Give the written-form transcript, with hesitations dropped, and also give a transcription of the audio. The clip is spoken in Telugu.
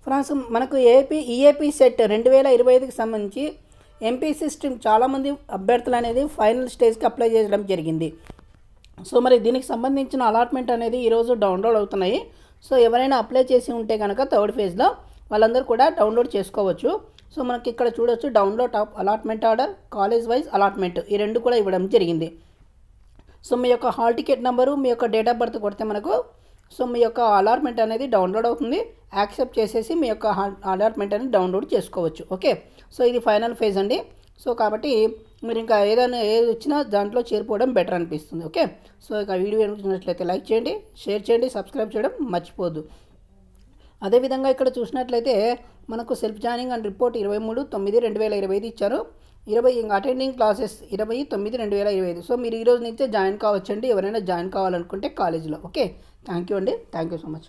ఫ్రాన్స్ మనకు ఈఏపీ సెట్ 2025కి సంబంధించి ఎంపీసీ స్ట్రీమ్ చాలామంది అభ్యర్థులు అనేది ఫైనల్ స్టేజ్కి అప్లై చేయడం జరిగింది. సో మరి దీనికి సంబంధించిన అలాట్మెంట్ అనేది ఈరోజు డౌన్లోడ్ అవుతున్నాయి. సో ఎవరైనా అప్లై చేసి ఉంటే కనుక థర్డ్ ఫేజ్లో వాళ్ళందరూ కూడా డౌన్లోడ్ చేసుకోవచ్చు. సో మనకి ఇక్కడ చూడొచ్చు download of allotment order, college wise allotment, ఈ రెండు కూడా ఇవ్వడం జరిగింది. సో మీ యొక్క హాల్ టికెట్ నెంబరు, మీ యొక్క డేట్ ఆఫ్ బర్త్ కొడితే మనకు సో మీ యొక్క అలాట్మెంట్ అనేది డౌన్లోడ్ అవుతుంది. యాక్సెప్ట్ చేసేసి మీ యొక్క అలాట్మెంట్ అనేది డౌన్లోడ్ చేసుకోవచ్చు. ఓకే, సో ఇది ఫైనల్ ఫేజ్ అండి. సో కాబట్టి మీరు ఇంకా ఏదైనా ఏది వచ్చినా దాంట్లో చేరిపోవడం బెటర్ అనిపిస్తుంది. ఓకే, సో ఇక వీడియో నచ్చినట్లయితే లైక్ చేయండి, షేర్ చేయండి, సబ్స్క్రైబ్ చేయడం మర్చిపోద్దు. అదేవిధంగా ఇక్కడ చూసినట్లయితే మనకు సెల్ఫ్ జాయినింగ్ అండ్ రిపోర్ట్ 23/9/2025 ఇచ్చారు. 20 అటెండింగ్ క్లాసెస్ 29/2025. సో మీరు ఈ రోజు నుంచే జాయిన్ కావచ్చండి ఎవరైనా జాయిన్ కావాలనుకుంటే కాలేజీలో. ఓకే, థ్యాంక్ యూ అండి, థ్యాంక్ యూ సో మచ్.